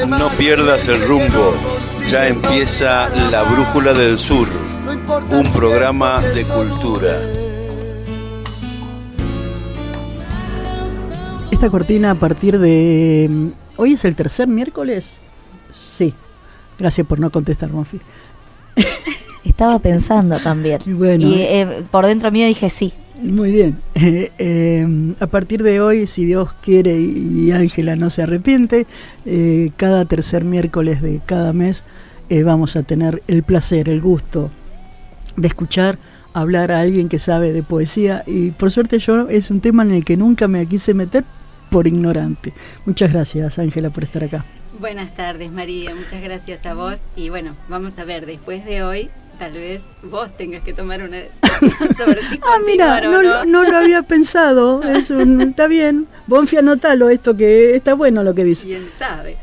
No pierdas el rumbo, ya empieza La Brújula del Sur, un programa de cultura. Esta cortina a partir de... ¿Hoy es el tercer miércoles? Sí. Gracias por no contestar, Monfi. Estaba pensando también. Bueno, y por dentro mío dije sí. Muy bien. A partir de hoy, si Dios quiere y Ángela no se arrepiente, cada tercer miércoles de cada mes vamos a tener el placer, el gusto de escuchar hablar a alguien que sabe de poesía, y por suerte yo es un tema en el que nunca me quise meter por ignorante. Muchas gracias, Ángela, por estar acá. Buenas tardes, María, muchas gracias a vos. Y bueno, vamos a ver, después de hoy tal vez vos tengas que tomar una decisión sobre si continuar o no. No lo había pensado. Está bien. Bonfi, anotalo esto, que está bueno lo que dice. ¿Quién sabe?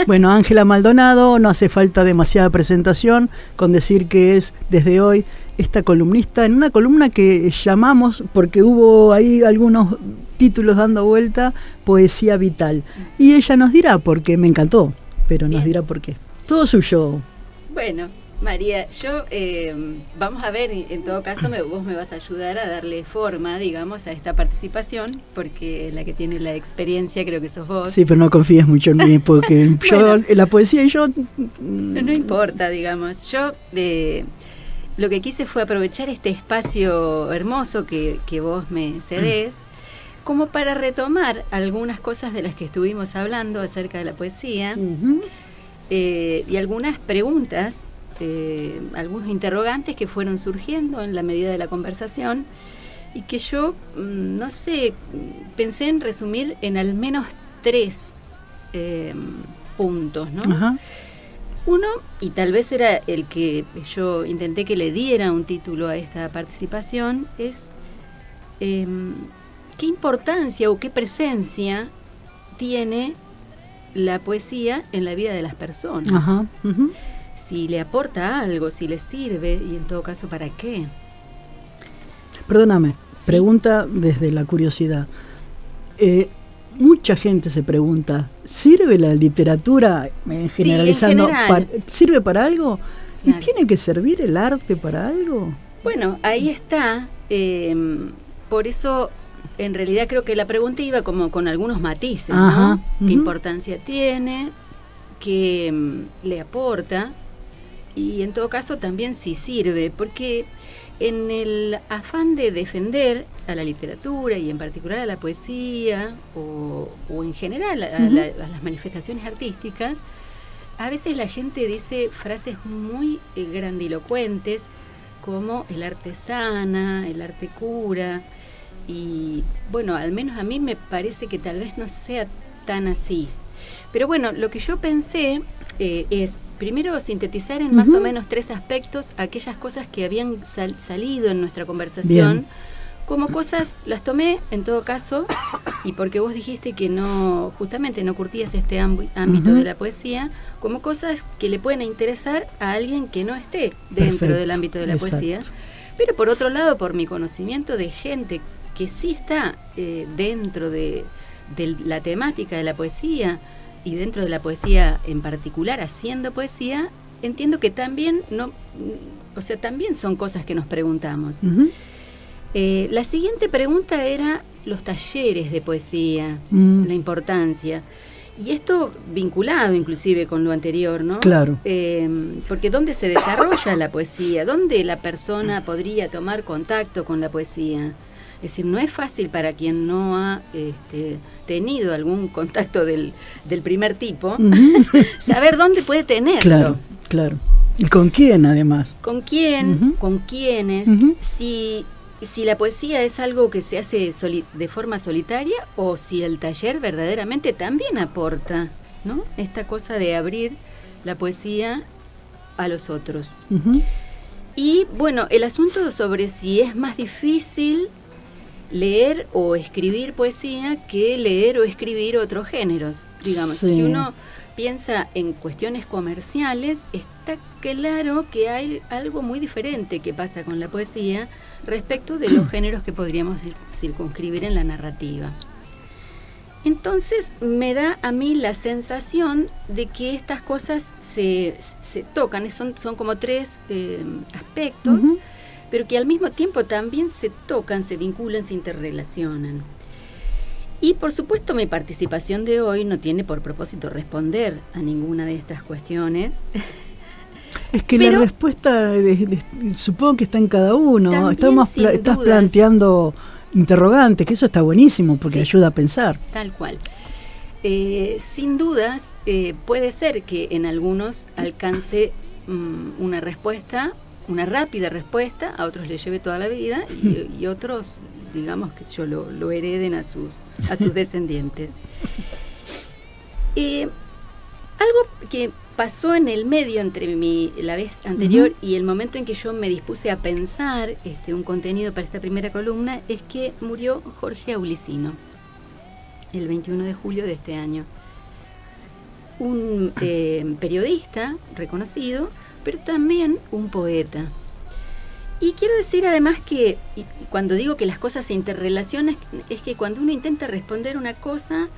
Bueno, Ángela Maldonado, no hace falta demasiada presentación con decir que es desde hoy esta columnista en una columna que llamamos, porque hubo ahí algunos títulos dando vuelta, Poesía Vital. Y ella nos dirá por qué, me encantó, pero nos dirá por qué. Todo suyo. Bueno, María, yo vamos a ver, en todo caso vos me vas a ayudar a darle forma, digamos, a esta participación, porque la que tiene la experiencia creo que sos vos. Sí, pero no confíes mucho en mí, porque bueno, yo, la poesía y yo... No importa, digamos. Yo lo que quise fue aprovechar este espacio hermoso que vos me cedés, como para retomar algunas cosas de las que estuvimos hablando acerca de la poesía, y algunas preguntas, algunos interrogantes que fueron surgiendo en la medida de la conversación, y que yo, no sé, pensé en resumir en al menos 3 puntos, ¿no? Ajá. Uno, y tal vez era el que yo intenté que le diera un título a esta participación, es qué importancia o qué presencia tiene la poesía en la vida de las personas. Ajá, si le aporta algo, si le sirve, y en todo caso, ¿para qué? Perdóname, ¿Sí? Pregunta desde la curiosidad. Mucha gente se pregunta, ¿sirve la literatura, generalizando, sí, en general, sirve para algo? Claro. ¿Y tiene que servir el arte para algo? Bueno, ahí está. Por eso, en realidad creo que la pregunta iba como con algunos matices, ¿no? ¿Qué importancia tiene? ¿Qué le aporta? Y en todo caso también si sirve, porque en el afán de defender a la literatura y en particular a la poesía o en general a las manifestaciones artísticas, a veces la gente dice frases muy grandilocuentes como el arte sana, el arte cura, y bueno, al menos a mí me parece que tal vez no sea tan así. Pero bueno, lo que yo pensé es primero sintetizar en más o menos 3 aspectos aquellas cosas que habían salido en nuestra conversación. Bien. Como cosas, las tomé en todo caso, y porque vos dijiste que no, justamente no curtías este ámbito de la poesía, como cosas que le pueden interesar a alguien que no esté dentro del ámbito de la poesía. Pero por otro lado, por mi conocimiento de gente que sí está dentro de la temática de la poesía, y dentro de la poesía en particular, haciendo poesía, entiendo que también también son cosas que nos preguntamos. La siguiente pregunta era los talleres de poesía, la importancia. Y esto vinculado inclusive con lo anterior, ¿no? Claro. Porque ¿dónde se desarrolla la poesía? ¿Dónde la persona podría tomar contacto con la poesía? Es decir, no es fácil para quien no ha tenido algún contacto del primer tipo saber dónde puede tenerlo. Claro, claro. ¿Y con quién además? ¿Con quién? ¿Con quiénes? Si la poesía es algo que se hace de forma solitaria o si el taller verdaderamente también aporta, ¿no? Esta cosa de abrir la poesía a los otros. Y bueno, el asunto sobre si es más difícil leer o escribir poesía que leer o escribir otros géneros. Digamos, si uno piensa en cuestiones comerciales, está claro que hay algo muy diferente que pasa con la poesía respecto de los géneros que podríamos circunscribir en la narrativa. Entonces me da a mí la sensación de que estas cosas se tocan, son como tres aspectos, pero que al mismo tiempo también se tocan, se vinculan, se interrelacionan. Y por supuesto mi participación de hoy no tiene por propósito responder a ninguna de estas cuestiones. Es que la respuesta supongo que está en cada uno. Estás planteando interrogantes, que eso está buenísimo porque ayuda a pensar. Tal cual. Sin dudas, puede ser que en algunos alcance una respuesta, una rápida respuesta, a otros les lleve toda la vida y otros, digamos, que yo lo hereden a sus descendientes. Algo que pasó en el medio entre la vez anterior y el momento en que yo me dispuse a pensar un contenido para esta primera columna es que murió Jorge Aulicino el 21 de julio de este año. Un periodista reconocido, pero también un poeta. Y quiero decir además que cuando digo que las cosas se interrelacionan es que cuando uno intenta responder una cosa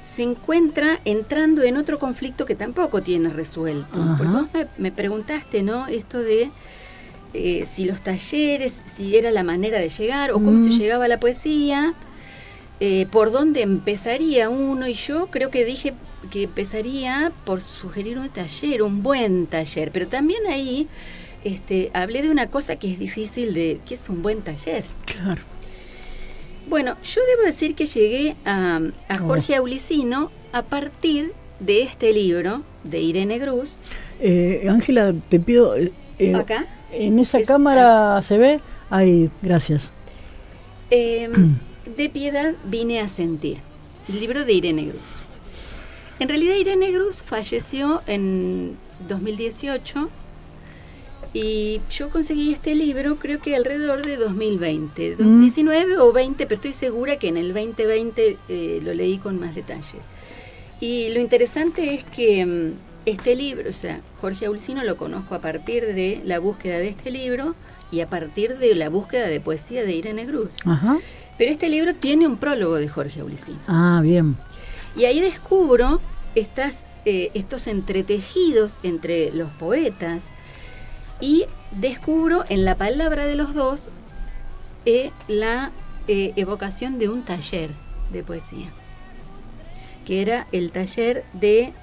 se encuentra entrando en otro conflicto que tampoco tiene resuelto. Porque vos me preguntaste, ¿no? Esto de si los talleres, si era la manera de llegar o cómo se llegaba a la poesía, por dónde empezaría uno, y yo creo que dije que empezaría por sugerir un taller, un buen taller, pero también ahí hablé de una cosa que es difícil que es un buen taller. Claro. Bueno, yo debo decir que llegué a Jorge Aulicino a partir de este libro de Irene Grus. Ángela, te pido... ¿Acá? En esa cámara se ve. Ahí, gracias. De piedad vine a sentir. El libro de Irene Grus. En realidad Irene Grus falleció en 2018 y yo conseguí este libro creo que alrededor de 2020, 2019 o 20, pero estoy segura que en el 2020 lo leí con más detalle. Y lo interesante es que este libro, o sea, Jorge Aulicino lo conozco a partir de la búsqueda de este libro y a partir de la búsqueda de poesía de Irene Grus. Ajá. Pero este libro tiene un prólogo de Jorge Aulicino. Ah, bien. Y ahí descubro estos entretejidos entre los poetas y descubro en la palabra de los dos la evocación de un taller de poesía, que era el taller de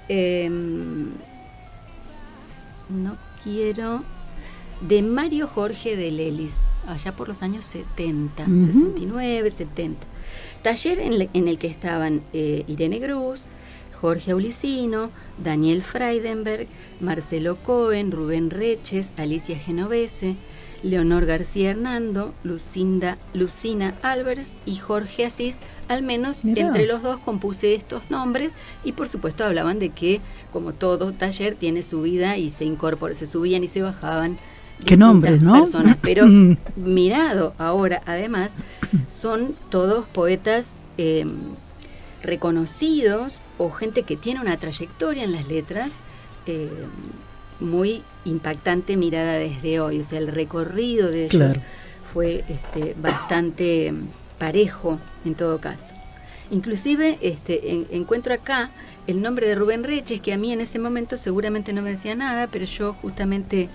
de Mario Jorge de Lelis, allá por los años 70, 69, 70. Taller en el que estaban Irene Grus, Jorge Aulicino, Daniel Friedenberg, Marcelo Cohen, Rubén Reches, Alicia Genovese, Leonor García Hernando, Lucina Álvarez y Jorge Asís. Al menos entre los dos compuse estos nombres y por supuesto hablaban de que como todo taller tiene su vida y se subían y se bajaban. ¿Qué nombres, no? Personas, pero mirado ahora, además, son todos poetas reconocidos o gente que tiene una trayectoria en las letras muy impactante mirada desde hoy. O sea, el recorrido de ellos fue bastante parejo en todo caso. Inclusive encuentro acá el nombre de Rubén Reches, que a mí en ese momento seguramente no me decía nada, pero yo justamente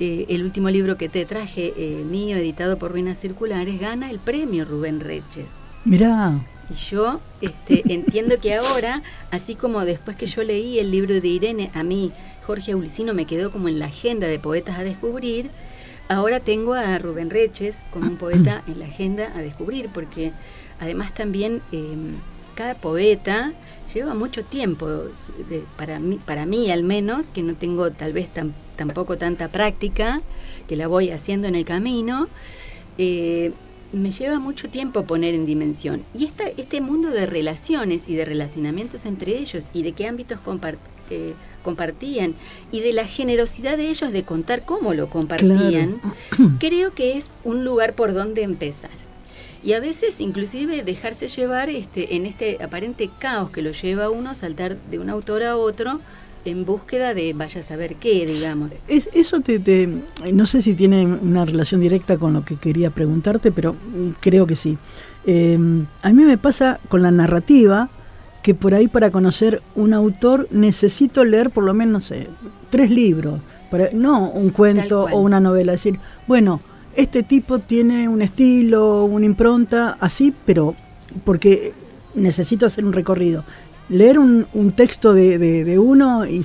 el último libro que te traje, mío, editado por Ruinas Circulares, gana el premio Rubén Reches. Mirá. Y yo entiendo que ahora, así como después que yo leí el libro de Irene, a mí Jorge Aulicino me quedó como en la agenda de poetas a descubrir, ahora tengo a Rubén Reches como un poeta en la agenda a descubrir, porque además también cada poeta lleva mucho tiempo, para mí al menos, que no tengo tal vez tampoco tanta práctica, que la voy haciendo en el camino, me lleva mucho tiempo poner en dimensión. Y este mundo de relaciones y de relacionamientos entre ellos y de qué ámbitos compartían y de la generosidad de ellos de contar cómo lo compartían, creo que es un lugar por donde empezar. Y a veces inclusive dejarse llevar en este aparente caos que lo lleva a uno a saltar de un autor a otro en búsqueda de vaya a saber qué, digamos. Eso no sé si tiene una relación directa con lo que quería preguntarte, pero creo que sí. A mí me pasa con la narrativa que por ahí para conocer un autor necesito leer por lo menos, no sé, 3 libros, no un cuento o una novela, decir, bueno, este tipo tiene un estilo, una impronta, así, pero porque necesito hacer un recorrido. Leer un texto de uno y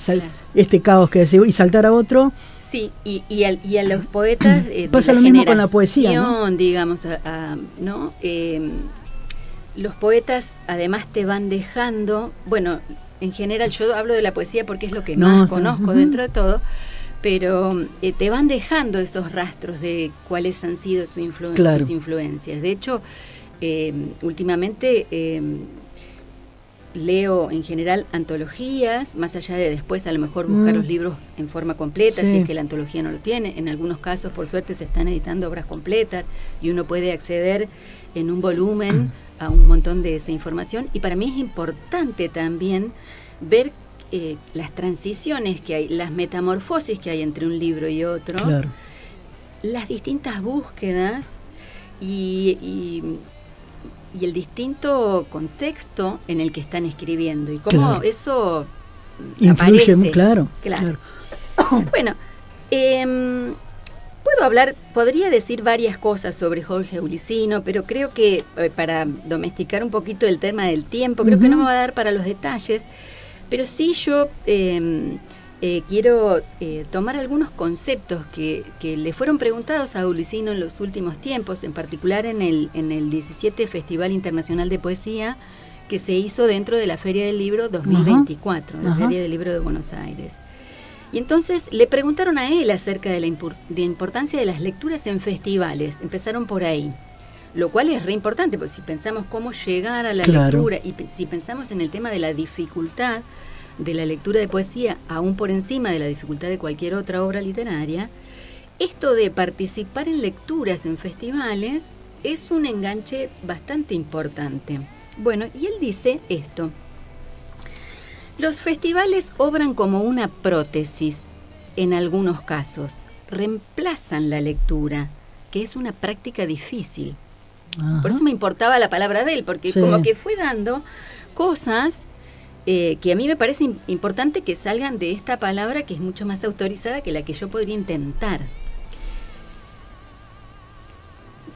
este caos que decía, y saltar a otro. Sí, y a los poetas pasa lo mismo con la poesía, ¿no? Digamos, ¿no? Los poetas además te van dejando, bueno, en general yo hablo de la poesía porque es lo que más conozco dentro de todo, pero te van dejando esos rastros de cuáles han sido sus influencias. De hecho, últimamente leo en general antologías, más allá de después a lo mejor buscar los libros en forma completa, si es que la antología no lo tiene. En algunos casos, por suerte, se están editando obras completas y uno puede acceder en un volumen a un montón de esa información. Y para mí es importante también ver las transiciones que hay, las metamorfosis que hay entre un libro y otro, las distintas búsquedas y el distinto contexto en el que están escribiendo y cómo eso influye aparece. Claro. Bueno, podría decir varias cosas sobre Jorge Ulicino, pero creo que para domesticar un poquito el tema del tiempo, creo que no me va a dar para los detalles, pero sí yo quiero tomar algunos conceptos que le fueron preguntados a Ulicino en los últimos tiempos, en particular en el 17 Festival Internacional de Poesía que se hizo dentro de la Feria del Libro 2024, la Feria del Libro de Buenos Aires. Y entonces le preguntaron a él acerca de la importancia de las lecturas en festivales. Empezaron por ahí, lo cual es re importante, porque si pensamos cómo llegar a la lectura y si pensamos en el tema de la dificultad de la lectura de poesía, aún por encima de la dificultad de cualquier otra obra literaria, esto de participar en lecturas en festivales es un enganche bastante importante. Bueno, y él dice esto: los festivales obran como una prótesis en algunos casos, reemplazan la lectura, que es una práctica difícil. Por eso me importaba la palabra de él, porque como que fue dando cosas que a mí me parece importante que salgan de esta palabra, que es mucho más autorizada que la que yo podría intentar.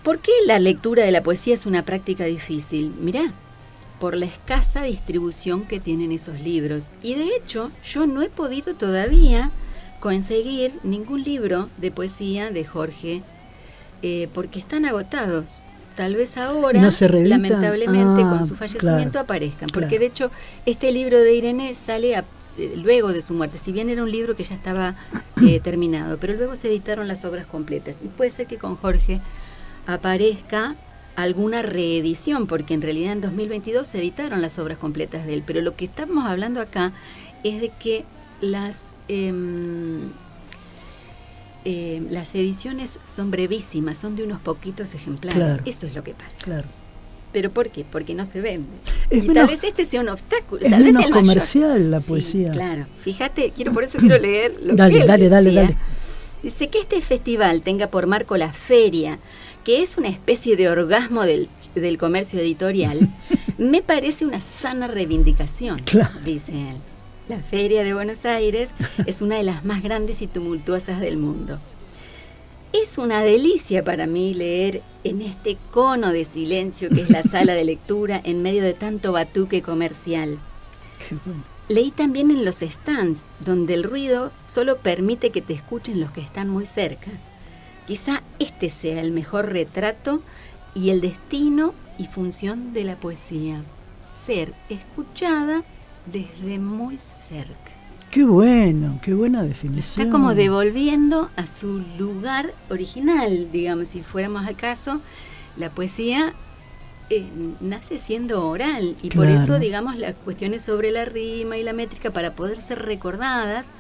¿Por qué la lectura de la poesía es una práctica difícil? Mirá, por la escasa distribución que tienen esos libros. Y de hecho, yo no he podido todavía conseguir ningún libro de poesía de Jorge, porque están agotados. Tal vez ahora, ¿no se reeditan? Lamentablemente, con su fallecimiento aparezcan. Porque de hecho, este libro de Irene sale luego de su muerte. Si bien era un libro que ya estaba terminado, pero luego se editaron las obras completas. Y puede ser que con Jorge aparezca alguna reedición, porque en realidad en 2022 se editaron las obras completas de él. Pero lo que estamos hablando acá es de que las ediciones son brevísimas, son de unos poquitos ejemplares. Eso es lo que pasa. ¿Pero por qué? Porque no se vende. Y tal vez este sea un obstáculo. Es menos comercial la poesía. Claro. Fíjate, por eso quiero leer lo que él decía. Dale. Dice que este festival tenga por marco la feria, que es una especie de orgasmo del comercio editorial, me parece una sana reivindicación, dice él. La Feria de Buenos Aires es una de las más grandes y tumultuosas del mundo. Es una delicia para mí leer en este cono de silencio que es la sala de lectura en medio de tanto batuque comercial. Leí también en los stands, donde el ruido solo permite que te escuchen los que están muy cerca. Quizá este sea el mejor retrato y el destino y función de la poesía: ser escuchada desde muy cerca. Qué bueno, qué buena definición. Está como devolviendo a su lugar original, digamos, si fuéramos al caso, la poesía nace siendo oral y por eso, digamos, las cuestiones sobre la rima y la métrica, para poder ser recordadas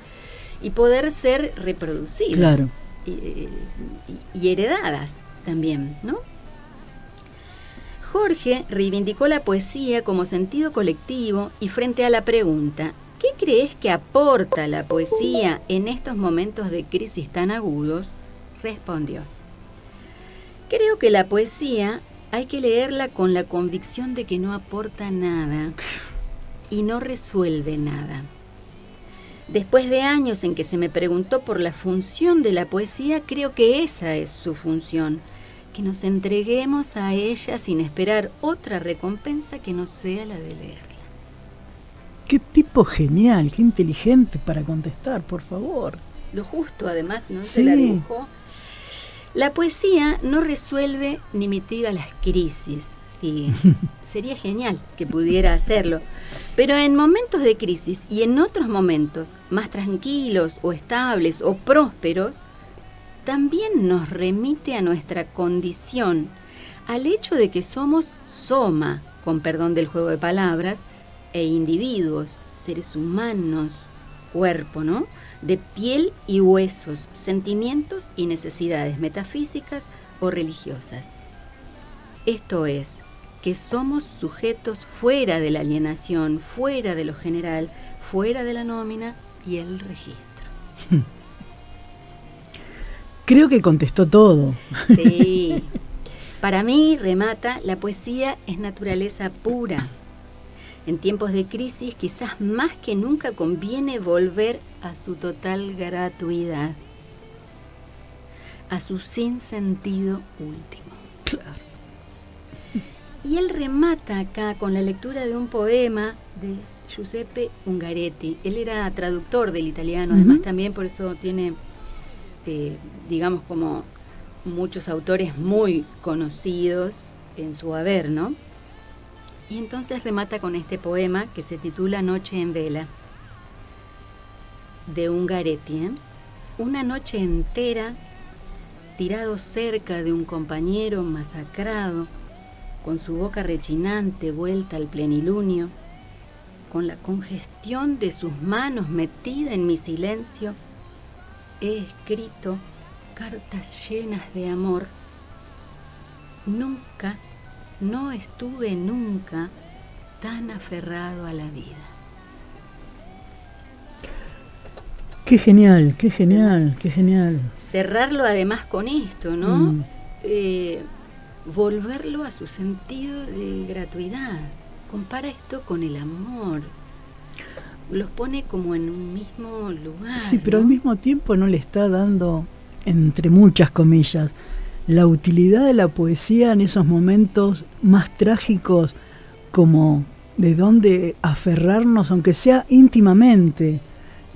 y poder ser reproducidas y heredadas también, ¿no? Jorge reivindicó la poesía como sentido colectivo y frente a la pregunta: ¿qué crees que aporta la poesía en estos momentos de crisis tan agudos?, respondió: creo que la poesía hay que leerla con la convicción de que no aporta nada, y no resuelve nada. Después de años en que se me preguntó por la función de la poesía, creo que esa es su función, que nos entreguemos a ella sin esperar otra recompensa que no sea la de leerla. Qué tipo genial, qué inteligente para contestar, por favor. Lo justo, además, ¿no? Sí. Se la dibujó. La poesía no resuelve ni mitiga las crisis. Sí, sería genial que pudiera hacerlo. Pero en momentos de crisis y en otros momentos más tranquilos o estables o prósperos, también nos remite a nuestra condición, al hecho de que somos soma, con perdón del juego de palabras, e individuos, seres humanos, cuerpo, ¿no? De piel y huesos, sentimientos y necesidades metafísicas o religiosas. Esto es, que somos sujetos fuera de la alienación, fuera de lo general, fuera de la nómina y el registro. Creo que contestó todo. Sí. Para mí, remata, la poesía es naturaleza pura. En tiempos de crisis, quizás más que nunca conviene volver a su total gratuidad, a su sinsentido último. Claro. Y él remata acá con la lectura de un poema de Giuseppe Ungaretti. Él era traductor del italiano, además también por eso tiene, digamos, como muchos autores muy conocidos en su haber, ¿no? Y entonces remata con este poema que se titula Noche en vela, de Ungaretti, ¿eh? Una noche entera, tirado cerca de un compañero masacrado, con su boca rechinante vuelta al plenilunio, con la congestión de sus manos metida en mi silencio, he escrito cartas llenas de amor. Nunca, no estuve nunca tan aferrado a la vida. Qué genial, qué genial, qué genial. Cerrarlo además con esto, ¿no? Volverlo a su sentido de gratuidad. Compara esto con el amor. Los pone como en un mismo lugar. Sí, pero ¿no? al mismo tiempo no le está dando, entre muchas comillas, la utilidad de la poesía en esos momentos más trágicos, como de dónde aferrarnos, aunque sea íntimamente.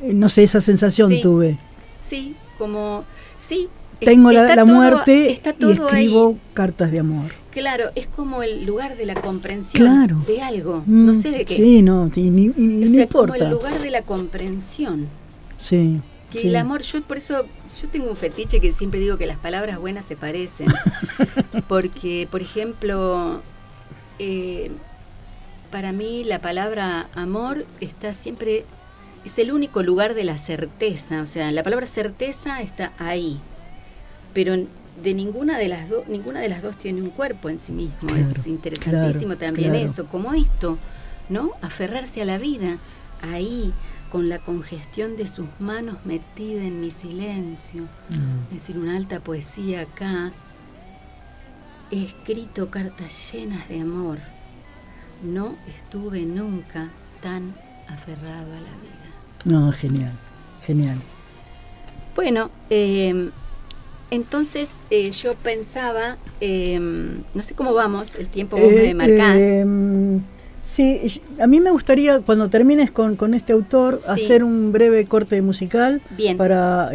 No sé, esa sensación Sí. tuve. Sí, como... Sí. Tengo está la todo- muerte está y todo escribo ahí. cartas de amor. Claro, es como el lugar de la comprensión Claro. de algo. No sé de qué. Sí, no, ni O sea, como importa. el lugar de la comprensión. Sí. Que sí. el amor, yo por eso, yo tengo un fetiche que siempre digo que las palabras buenas se parecen. Porque, por ejemplo, para mí la palabra amor está siempre, es el único lugar de la certeza. O sea, la palabra certeza está ahí. Pero de ninguna de las dos tiene un cuerpo en sí mismo. Claro, es interesantísimo claro, también claro. eso, como esto, ¿no? Aferrarse a la vida, ahí, con la congestión de sus manos metida en mi silencio. Es decir, una alta poesía acá. He escrito cartas llenas de amor. No estuve nunca tan aferrado a la vida. No, genial, genial. Bueno, entonces yo pensaba, no sé cómo vamos, el tiempo vos me marcás. Sí, a mí me gustaría, cuando termines con este autor, Sí. hacer un breve corte musical. Bien. Para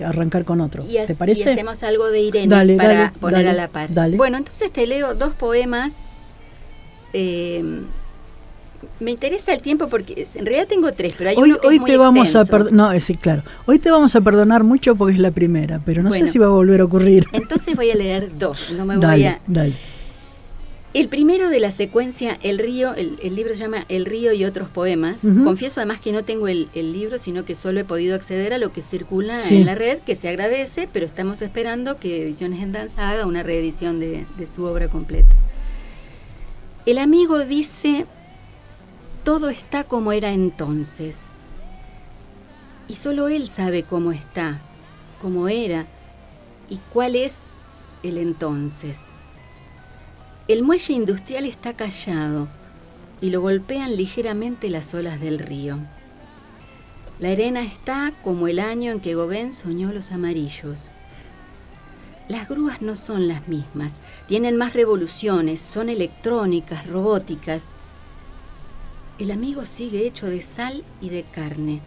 arrancar con otro. ¿Te parece? Y hacemos algo de Irene Dale, para dale, poner dale, a la par. dale. Bueno, entonces te leo dos poemas. Me interesa el tiempo porque en realidad tengo tres, pero hay uno que es muy te vamos extenso. sí, claro. Hoy te vamos a perdonar mucho porque es la primera, pero no Bueno. sé si va a volver a ocurrir. Entonces voy a leer dos, no me voy Dale, a... dale. El primero de la secuencia, El río, el libro se llama El río y otros poemas. Ujú. Confieso además que no tengo el libro, sino que solo he podido acceder a lo que circula Sí. en la red, que se agradece, pero estamos esperando que Ediciones en Danza haga una reedición de su obra completa. El amigo dice, todo está como era entonces. Y solo él sabe cómo está, cómo era y cuál es el entonces. El muelle industrial está callado, y lo golpean ligeramente las olas del río. La arena está como el año en que Gauguin soñó los amarillos. Las grúas no son las mismas, tienen más revoluciones, son electrónicas, robóticas. El amigo sigue hecho de sal y de carne.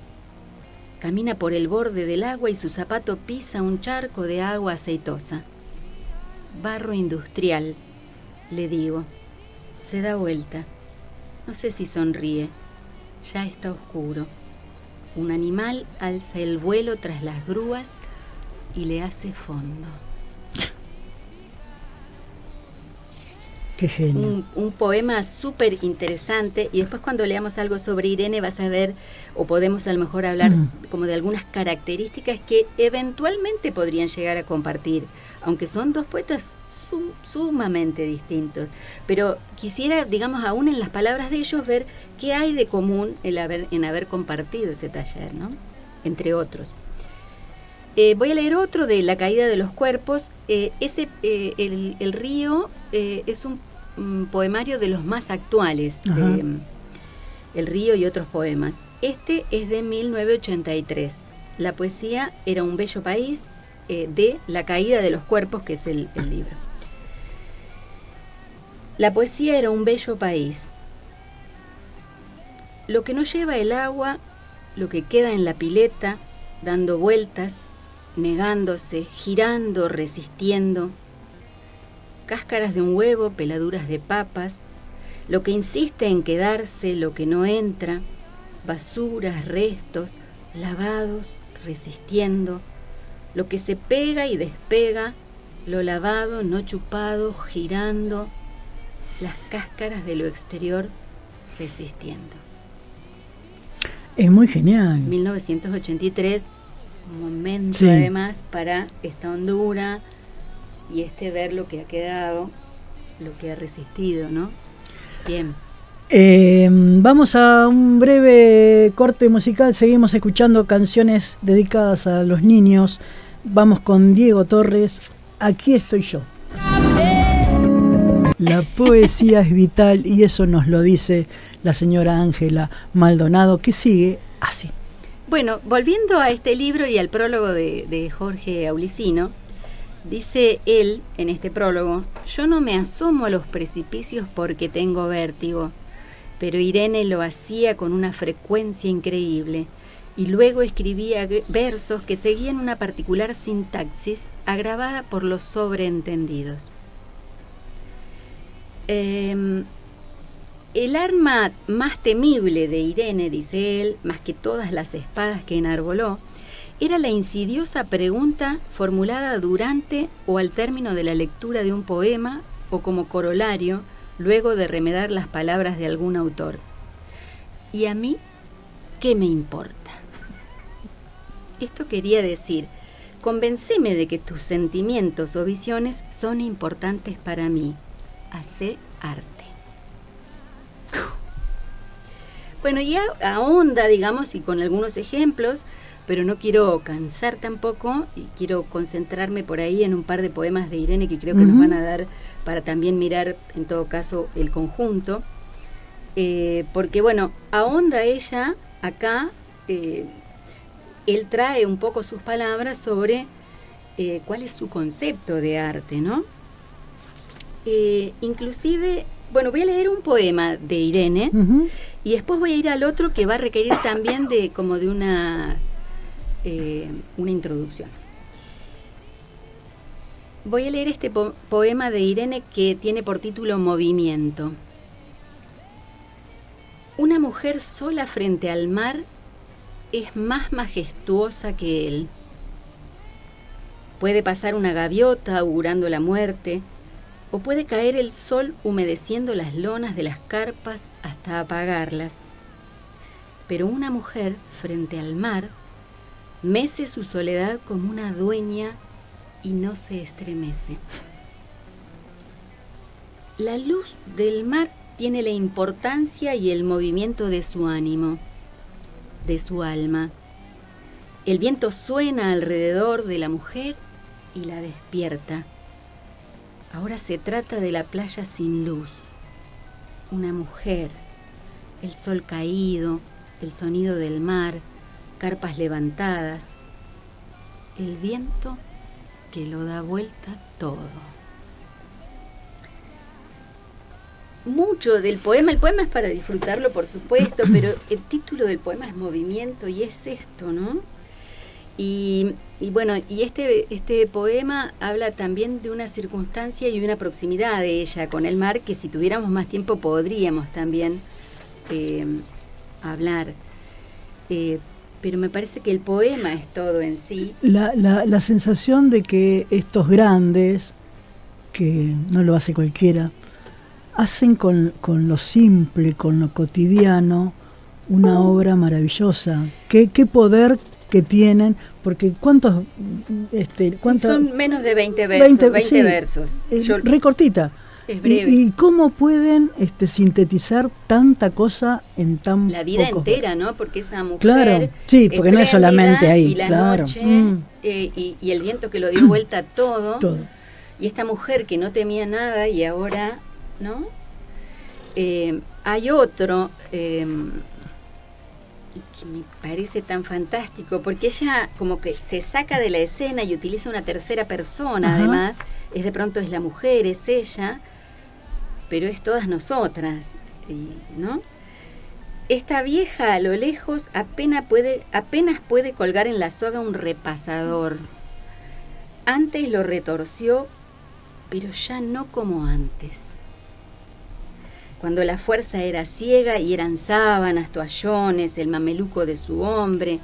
Camina por el borde del agua y su zapato pisa un charco de agua aceitosa. Barro industrial, le digo. Se da vuelta. No sé si sonríe. Ya está oscuro. Un animal alza el vuelo tras las grúas y le hace fondo. Qué genio. Un poema súper interesante, y después cuando leamos algo sobre Irene vas a ver, o podemos a lo mejor hablar como de algunas características que eventualmente podrían llegar a compartir, aunque son dos poetas sumamente distintos. Pero quisiera, digamos, aún en las palabras de ellos, ver qué hay de común en haber compartido ese taller, ¿no? Entre otros. Voy a leer otro de La caída de los cuerpos. El río es un poemario de los más actuales, de El río y otros poemas. Este es de 1983. La poesía era un bello país, de La caída de los cuerpos, que es el libro. La poesía era un bello país. Lo que no lleva el agua, lo que queda en la pileta, dando vueltas, negándose, girando, resistiendo. Cáscaras de un huevo, peladuras de papas, lo que insiste en quedarse, lo que no entra, basuras, restos, lavados, resistiendo, lo que se pega y despega, lo lavado, no chupado, girando, las cáscaras de lo exterior, resistiendo. Es muy genial. 1983, un momento sí, además para esta hondura y ver lo que ha quedado, lo que ha resistido, ¿no? Bien. Vamos a un breve corte musical, seguimos escuchando canciones dedicadas a los niños. Vamos con Diego Torres, Aquí estoy yo. La poesía es vital y eso nos lo dice la señora Ángela Maldonado, que sigue así. Bueno, volviendo a este libro y al prólogo de Jorge Aulicino, dice él en este prólogo: yo no me asomo a los precipicios porque tengo vértigo, pero Irene lo hacía con una frecuencia increíble y luego escribía versos que seguían una particular sintaxis agravada por los sobreentendidos. El arma más temible de Irene, dice él, más que todas las espadas que enarboló, era la insidiosa pregunta formulada durante o al término de la lectura de un poema o como corolario luego de remedar las palabras de algún autor. ¿Y a mí qué me importa? Esto quería decir: convenceme de que tus sentimientos o visiones son importantes para mí. Hacé arte. Bueno, ya ahonda, digamos, y con algunos ejemplos, pero no quiero cansar tampoco y quiero concentrarme por ahí en un par de poemas de Irene que creo que nos van a dar para también mirar, en todo caso, el conjunto. Porque, bueno, ahonda ella acá, él trae un poco sus palabras sobre cuál es su concepto de arte, ¿no? Inclusive, bueno, voy a leer un poema de Irene y después voy a ir al otro que va a requerir también de una introducción. Voy a leer este poema de Irene que tiene por título Movimiento. Una mujer sola frente al mar es más majestuosa que él. Puede pasar una gaviota augurando la muerte, o puede caer el sol humedeciendo las lonas de las carpas hasta apagarlas. Pero una mujer frente al mar mece su soledad como una dueña y no se estremece. La luz del mar tiene la importancia y el movimiento de su ánimo, de su alma. El viento suena alrededor de la mujer y la despierta. Ahora se trata de la playa sin luz. Una mujer el sol caído, el sonido del mar, carpas levantadas, el viento que lo da vuelta todo. Mucho del poema, el poema es para disfrutarlo, por supuesto, pero el título del poema es Movimiento, y es esto, ¿no? Y bueno, y este poema habla también de una circunstancia y una proximidad de ella con el mar, que si tuviéramos más tiempo podríamos también hablar. Pero me parece que el poema es todo en sí. La sensación de que estos grandes, que no lo hace cualquiera, hacen con lo simple, con lo cotidiano, una obra maravillosa. ¿Qué poder que tienen? Porque ¿cuántos? Son menos de 20 versos. 20 sí, versos. Recortita. Es breve. ¿Y cómo pueden sintetizar tanta cosa en tan la vida poco? Entera, ¿no? Porque esa mujer, claro, sí, porque no es solamente ahí, y la claro. noche, y el viento que lo dio vuelta a todo. Y esta mujer que no temía nada y ahora, ¿no? Hay otro que me parece tan fantástico, porque ella como que se saca de la escena y utiliza una tercera persona. Ajá. Además, de pronto es la mujer, es ella, pero es todas nosotras, ¿no? Esta vieja a lo lejos apenas puede colgar en la soga un repasador. Antes lo retorció, pero ya no como antes. Cuando la fuerza era ciega y eran sábanas, toallones, el mameluco de su hombre,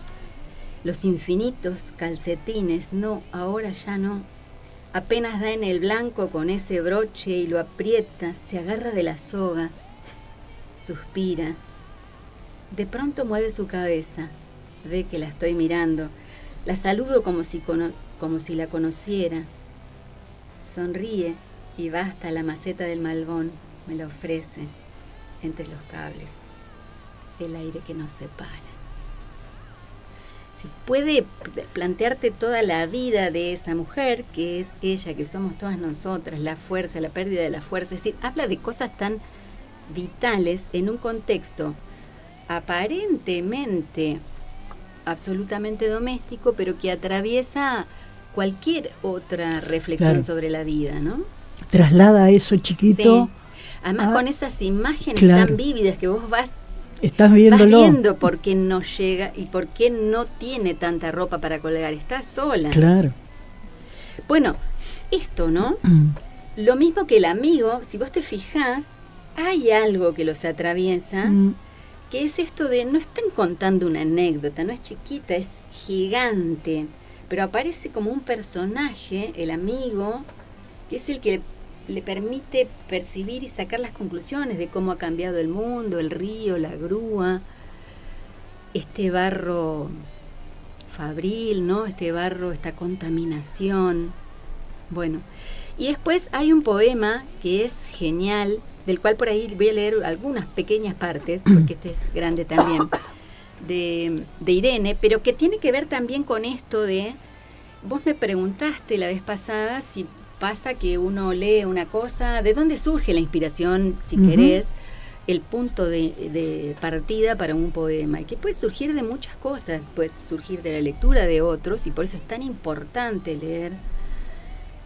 los infinitos calcetines, no, ahora ya no. Apenas da en el blanco con ese broche y lo aprieta, se agarra de la soga, suspira. De pronto mueve su cabeza, ve que la estoy mirando, la saludo como si la conociera. Sonríe y va hasta la maceta del malvón, me la ofrece entre los cables, el aire que nos separa. Si puede plantearte toda la vida de esa mujer, que es ella, que somos todas nosotras, la fuerza, la pérdida de la fuerza, es decir, habla de cosas tan vitales en un contexto aparentemente absolutamente doméstico, pero que atraviesa cualquier otra reflexión, claro, sobre la vida, ¿no? Traslada eso chiquito. Sí. Además con esas imágenes, claro, tan vívidas que vos estás viendo por qué no llega y por qué no tiene tanta ropa para colgar, está sola. Claro. Bueno, esto, ¿no? Lo mismo que el amigo, si vos te fijás, hay algo que los atraviesa, que es esto de no están contando una anécdota, no es chiquita, es gigante, pero aparece como un personaje, el amigo, que es el que le permite percibir y sacar las conclusiones de cómo ha cambiado el mundo, el río, la grúa, este barro fabril, ¿no? Este barro, esta contaminación. Bueno, y después hay un poema que es genial, del cual por ahí voy a leer algunas pequeñas partes, porque este es grande también, de Irene, pero que tiene que ver también con esto de, vos me preguntaste la vez pasada si pasa que uno lee una cosa, ¿de dónde surge la inspiración, si querés, el punto de partida para un poema? Y que puede surgir de muchas cosas, puede surgir de la lectura de otros, y por eso es tan importante leer,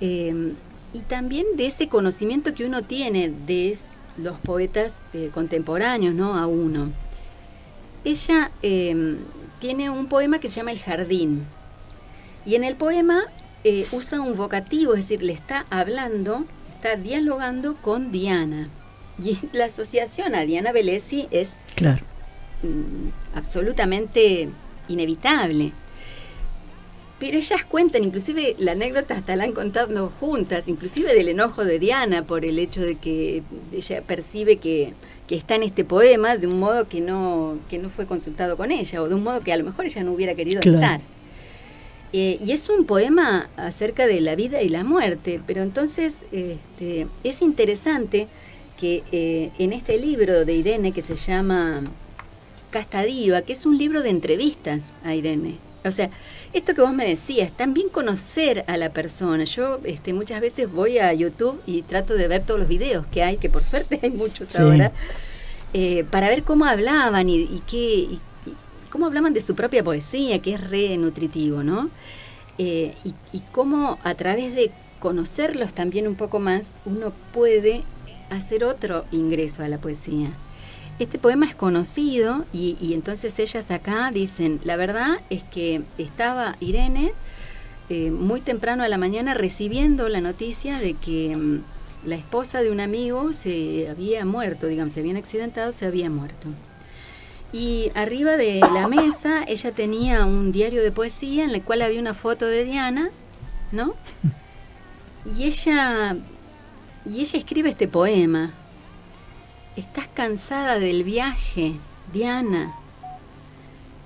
y también de ese conocimiento que uno tiene de los poetas contemporáneos, ¿no? A uno. Ella tiene un poema que se llama El Jardín, y en el poema usa un vocativo, es decir, le está hablando, está dialogando con Diana. Y la asociación a Diana Velesi es, claro, absolutamente inevitable. Pero ellas cuentan, inclusive la anécdota hasta la han contado juntas, inclusive del enojo de Diana por el hecho de que ella percibe que está en este poema de un modo que no fue consultado con ella, o de un modo que a lo mejor ella no hubiera querido, claro, estar. Y es un poema acerca de la vida y la muerte, pero entonces es interesante que en este libro de Irene que se llama Casta Diva, que es un libro de entrevistas a Irene, o sea, esto que vos me decías, también conocer a la persona. Yo muchas veces voy a YouTube y trato de ver todos los videos que hay, que por suerte hay muchos, sí, ahora, para ver cómo hablaban y cómo hablaban de su propia poesía, que es re nutritivo, ¿no? Y cómo a través de conocerlos también un poco más, uno puede hacer otro ingreso a la poesía. Este poema es conocido y entonces ellas acá dicen, la verdad es que estaba Irene muy temprano a la mañana recibiendo la noticia de que la esposa de un amigo se había muerto, digamos, se habían accidentado, se había muerto. Y arriba de la mesa ella tenía un diario de poesía en el cual había una foto de Diana, ¿no? Y ella escribe este poema. Estás cansada del viaje, Diana.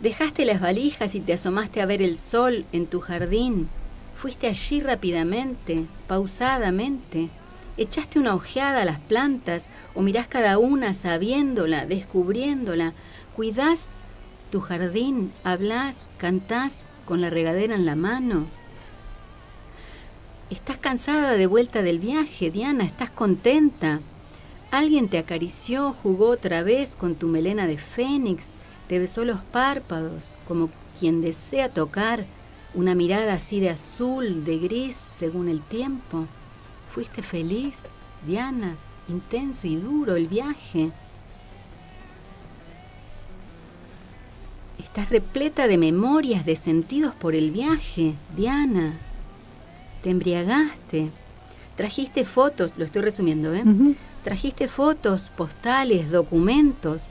Dejaste las valijas y te asomaste a ver el sol en tu jardín. Fuiste allí rápidamente, pausadamente. Echaste una ojeada a las plantas o mirás cada una sabiéndola, descubriéndola. Cuidás tu jardín, hablás, cantás con la regadera en la mano. Estás cansada de vuelta del viaje, Diana, estás contenta. Alguien te acarició, jugó otra vez con tu melena de fénix, te besó los párpados, como quien desea tocar una mirada así de azul, de gris, según el tiempo. Fuiste feliz, Diana, intenso y duro el viaje. Estás repleta de memorias, de sentidos por el viaje, Diana. Te embriagaste, trajiste fotos, lo estoy resumiendo, Uh-huh. Trajiste fotos, postales, documentos,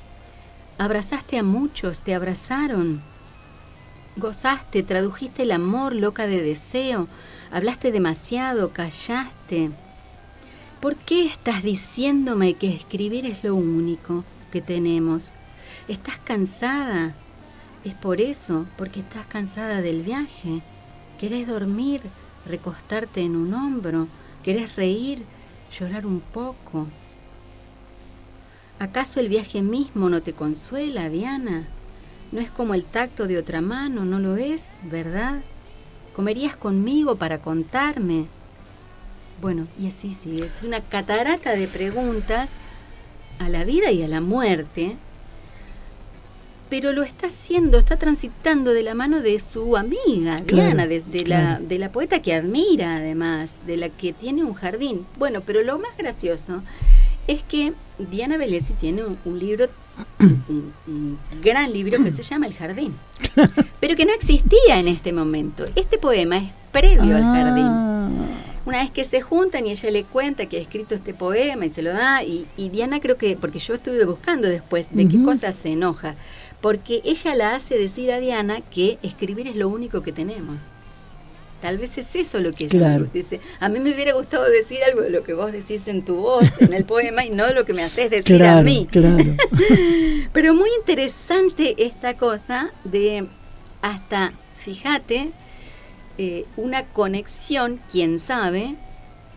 abrazaste a muchos, te abrazaron, gozaste, tradujiste el amor loca de deseo, hablaste demasiado, callaste. ¿Por qué estás diciéndome que escribir es lo único que tenemos? ¿Estás cansada? Es por eso, porque estás cansada del viaje. ¿Querés dormir, recostarte en un hombro? ¿Querés reír, llorar un poco? ¿Acaso el viaje mismo no te consuela, Diana? No es como el tacto de otra mano, ¿no lo es, verdad? ¿Comerías conmigo para contarme? Bueno, y así sigue. Es una catarata de preguntas a la vida y a la muerte, pero lo está haciendo, está transitando de la mano de su amiga, Diana, de la poeta que admira además, de la que tiene un jardín. Bueno, pero lo más gracioso es que Diana Velesi tiene un libro, un gran libro que se llama El Jardín, pero que no existía en este momento. Este poema es previo al jardín. Una vez que se juntan y ella le cuenta que ha escrito este poema y se lo da, y Diana creo que, porque yo estuve buscando después de qué cosas se enoja, porque ella la hace decir a Diana que escribir es lo único que tenemos. Tal vez es eso lo que ella dice. A mí me hubiera gustado decir algo de lo que vos decís en tu voz, en el poema, y no de lo que me haces decir a mí. Claro. Pero muy interesante esta cosa de hasta, fíjate, una conexión, quién sabe,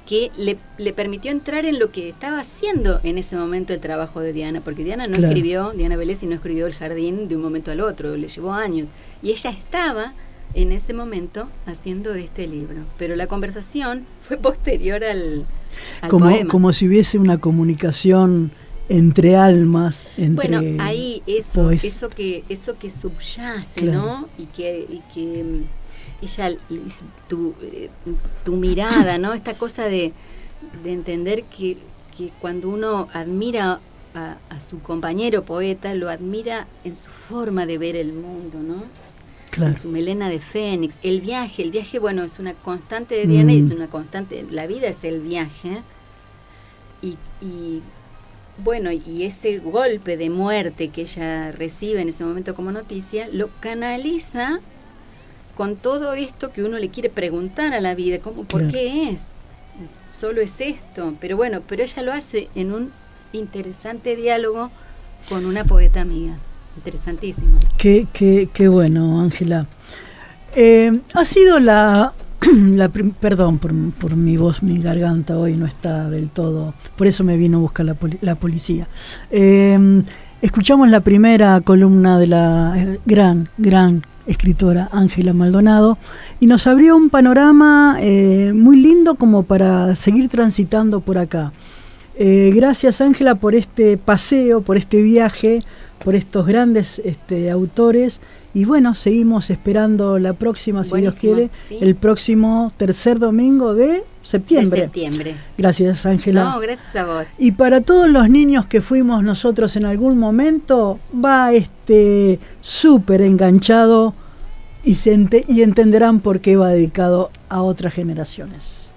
que le permitió entrar en lo que estaba haciendo en ese momento el trabajo de Diana, porque Diana no escribió, Diana Velesi no escribió El Jardín de un momento al otro, le llevó años, y ella estaba en ese momento haciendo este libro, pero la conversación fue posterior al poema. Como si hubiese una comunicación entre almas, entre ahí eso que subyace, ¿no? Y que ella le dice tu mirada, ¿no? Esta cosa de entender que cuando uno admira a su compañero poeta, lo admira en su forma de ver el mundo, ¿no? Claro. En su melena de fénix. El viaje, bueno, es una constante de Diana y es una constante, la vida es el viaje. Y bueno, y ese golpe de muerte que ella recibe en ese momento como noticia, lo canaliza con todo esto que uno le quiere preguntar a la vida, como ¿por qué es? Solo es esto, pero ella lo hace en un interesante diálogo con una poeta amiga. Interesantísimo. Qué bueno, Ángela. Ha sido perdón por mi voz, mi garganta hoy no está del todo, por eso me vino a buscar la policía. Escuchamos la primera columna de la gran escritora Ángela Maldonado y nos abrió un panorama muy lindo como para seguir transitando por acá. Gracias, Ángela, por este paseo, por este viaje, por estos grandes autores. Y bueno, seguimos esperando la próxima, si Dios quiere, ¿sí? El próximo tercer domingo de septiembre. De septiembre. Gracias, Ángela. No, gracias a vos. Y para todos los niños que fuimos nosotros en algún momento, va súper enganchado y entenderán por qué va dedicado a otras generaciones.